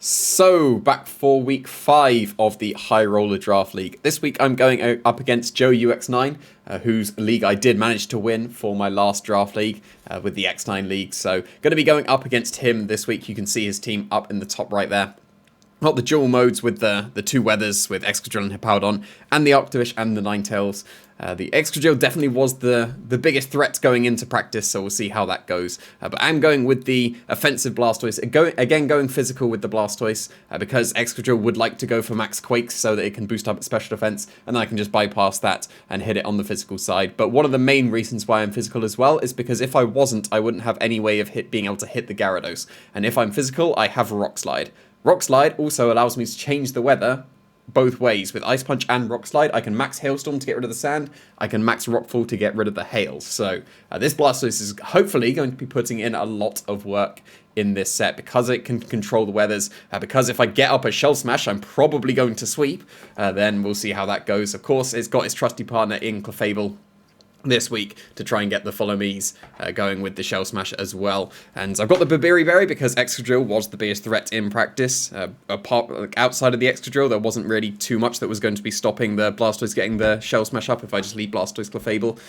So, back for week 5 of the High Roller Draft League. This week I'm going up against JoeUX9, whose league I did manage to win for my last draft league with the X9 League. So, going to be going up against him this week. You can see his team up in the top right there. Not the dual modes with the two weathers with Excadrill and Hippowdon, and the Octavish and the Ninetales. The Excadrill definitely was the biggest threat going into practice, so we'll see how that goes. But I'm going with the offensive Blastoise, going physical with the Blastoise, because Excadrill would like to go for max Quakes so that it can boost up its special defense, and then I can just bypass that and hit it on the physical side. But one of the main reasons why I'm physical as well is because if I wasn't, I wouldn't have any way of being able to hit the Gyarados. And if I'm physical, I have Rock Slide. Rock Slide also allows me to change the weather both ways. With Ice Punch and Rock Slide, I can max Hailstorm to get rid of the sand. I can max Rockfall to get rid of the hail. So this Blastoise is hopefully going to be putting in a lot of work in this set because it can control the weathers. Because if I get up a Shell Smash, I'm probably going to sweep. Then we'll see how that goes. Of course, it's got its trusty partner in Clefable this week to try and get the follow me's going with the Shell Smash as well. And I've got the Babiri Berry because Excadrill was the biggest threat in practice. Outside of the Excadrill, there wasn't really too much that was going to be stopping the Blastoise getting the Shell Smash up if I just leave Blastoise Clefable.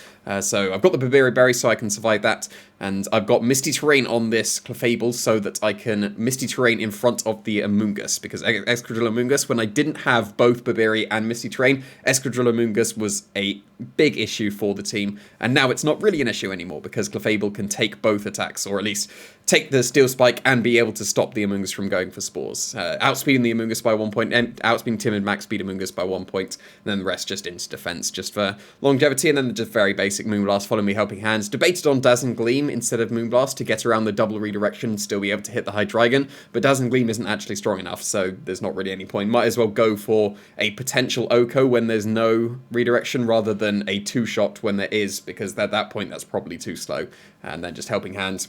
So I've got the Babiri Berry so I can survive that. And I've got Misty Terrain on this Clefable so that I can Misty Terrain in front of the Amoonguss. Because Excadrill Amoonguss, when I didn't have both Babiri and Misty Terrain, Excadrill Amoonguss was a big issue for the team. And now it's not really an issue anymore because Clefable can take both attacks, or at least take the Steel Spike and be able to stop the Amoonguss from going for Spores. Outspeeding the Amoonguss by 1 point, and outspeeding Timid Max Speed Amoonguss by 1 point, and then the rest just into defense, just for longevity, and then just very basic Moonblast, Follow Me, Helping Hands. Debated on Dazzling Gleam instead of Moonblast to get around the double redirection and still be able to hit the Hydreigon, but Dazzling Gleam isn't actually strong enough, so there's not really any point. Might as well go for a potential Oko when there's no redirection rather than a two-shot when there is, because at that point that's probably too slow. And then just Helping Hands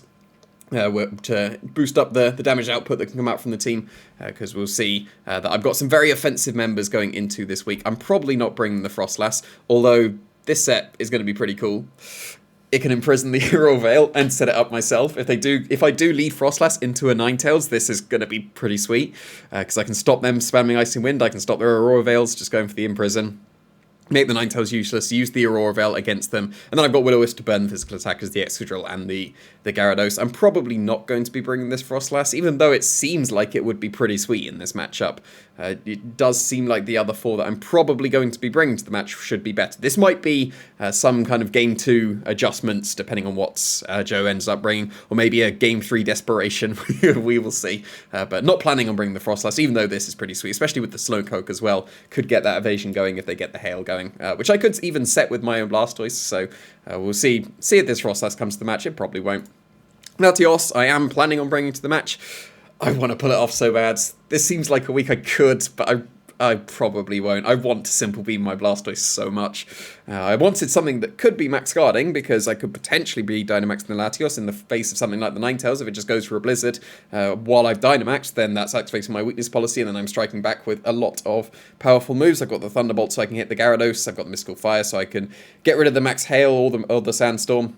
to boost up the damage output that can come out from the team, because we'll see that I've got some very offensive members going into this week. I'm probably not bringing the Frostless, although this set is going to be pretty cool. It can imprison the Hero Veil and set it up myself. If I do lead Frostless into a Ninetales, this is going to be pretty sweet, because I can stop them spamming Icy Wind, I can stop their Aurora Veils just going for the Imprison, make the Ninetales useless, use the Aurora Veil against them, and then I've got Will-O-Wisp to burn the physical attack as the Excadrill and the Gyarados. I'm probably not going to be bringing this Frostless, even though it seems like it would be pretty sweet in this matchup. It does seem like the other 4 that I'm probably going to be bringing to the match should be better. This might be some kind of Game 2 adjustments, depending on what Joe ends up bringing, or maybe a Game 3 desperation. We will see. But not planning on bringing the Frostless, even though this is pretty sweet, especially with the Slowpoke as well. Could get that evasion going if they get the Hail going, which I could even set with my own Blastoise, so we'll see if this Frostless comes to the match. It probably won't. Meltios, I am planning on bringing to the match. I want to pull it off so bad. This seems like a week I could, but I probably won't. I want to Simple Beam my Blastoise so much. I wanted something that could be max guarding, because I could potentially be Dynamaxing the Latios in the face of something like the Ninetales if it just goes for a Blizzard. While I've Dynamaxed, then that's activating my weakness policy, and then I'm striking back with a lot of powerful moves. I've got the Thunderbolt so I can hit the Gyarados. I've got the Mystical Fire so I can get rid of the Max Hail or the Sandstorm.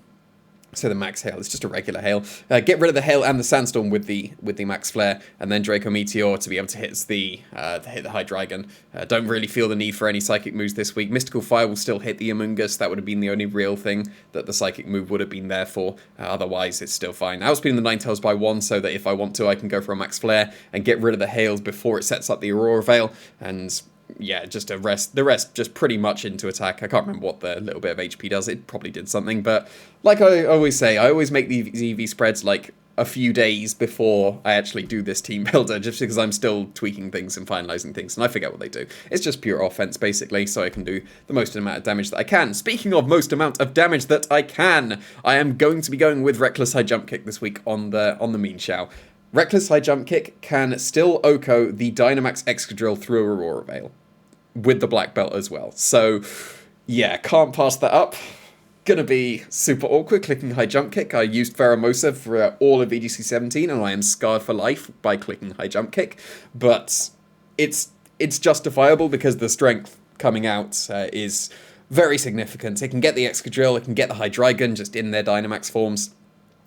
So the Max Hail, it's just a regular Hail. Get rid of the Hail and the Sandstorm with the Max Flare, and then Draco Meteor to be able to hit the Hydreigon. Don't really feel the need for any Psychic moves this week. Mystical Fire will still hit the Amoonguss. That would have been the only real thing that the Psychic move would have been there for. Otherwise, it's still fine. Outspeeding the Ninetales by 1, so that if I want to, I can go for a Max Flare and get rid of the Hails before it sets up the Aurora Veil, and yeah, just the rest just pretty much into attack. I can't remember what the little bit of HP does. It probably did something, but like I always say, I always make these EV spreads like a few days before I actually do this team builder, just because I'm still tweaking things and finalizing things, and I forget what they do. It's just pure offense, basically, so I can do the most amount of damage that I can. Speaking of most amount of damage that I can, I am going to be going with Reckless High Jump Kick this week on the Mean Shao. Reckless High Jump Kick can still Oko the Dynamax Excadrill through Aurora Veil with the black belt as well. So yeah, can't pass that up. Gonna be super awkward clicking High Jump Kick. I used Pheromosa for all of VGC 17 and I am scarred for life by clicking High Jump Kick, but it's justifiable because the strength coming out is very significant. It can get the Excadrill, it can get the Hydreigon just in their Dynamax forms,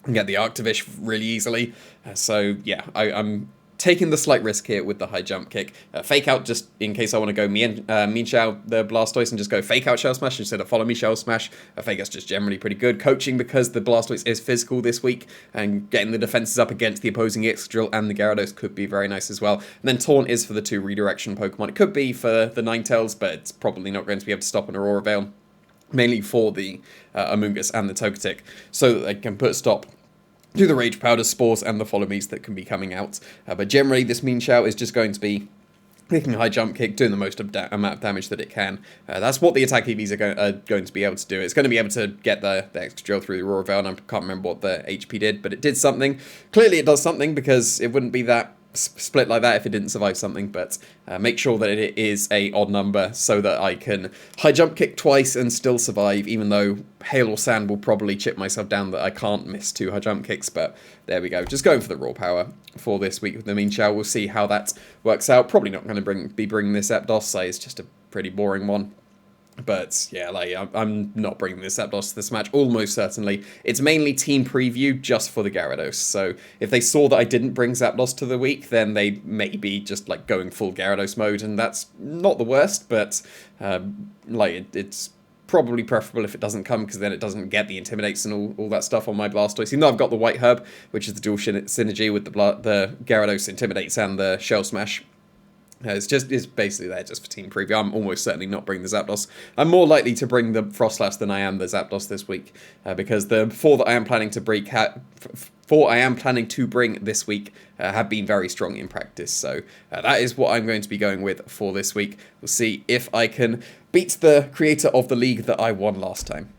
and get the Octavish really easily. So yeah, I'm taking the slight risk here with the high jump kick. Fake out just in case I want to go mean Shell the Blastoise and just go fake out Shell Smash instead of follow me Shell Smash. Fake out's just generally pretty good. Coaching because the Blastoise is physical this week and getting the defenses up against the opposing Excadrill and the Gyarados could be very nice as well. And then Taunt is for the 2 redirection Pokemon. It could be for the Ninetales, but it's probably not going to be able to stop an Aurora Veil. Mainly for the Amoonguss and the Togetic, so that they can put a stop to the Rage Powder, Spores, and the Follow Me's that can be coming out. But generally, this Mean Shell is just going to be clicking a high jump kick, doing the most amount of damage that it can. That's what the attack EVs are going to be able to do. It's going to be able to get the Excadrill through the Aurora Veil, and I can't remember what the HP did, but it did something. Clearly it does something, because it wouldn't be that split like that if it didn't survive something, but make sure that it is a odd number so that I can high jump kick twice and still survive, even though hail or sand will probably chip myself down that I can't miss 2 high jump kicks. But there we go, just going for the raw power for this week with the Mean Shell. We'll see how that works out. Probably not going to be bringing this Zapdos, it's just a pretty boring one. But yeah, like, I'm not bringing this Zapdos to this match, almost certainly. It's mainly team preview just for the Gyarados. So if they saw that I didn't bring Zapdos to the week, then they may be just like going full Gyarados mode, and that's not the worst, but it's probably preferable if it doesn't come, because then it doesn't get the Intimidates and all that stuff on my Blastoise. Even though I've got the White Herb, which is the dual synergy with the Gyarados, Intimidates, and the Shell Smash. It's basically there just for team preview. I'm almost certainly not bringing the Zapdos. I'm more likely to bring the Frostless than I am the Zapdos this week, because the 4 that I am planning to bring this week have been very strong in practice. So that is what I'm going to be going with for this week. We'll see if I can beat the creator of the league that I won last time.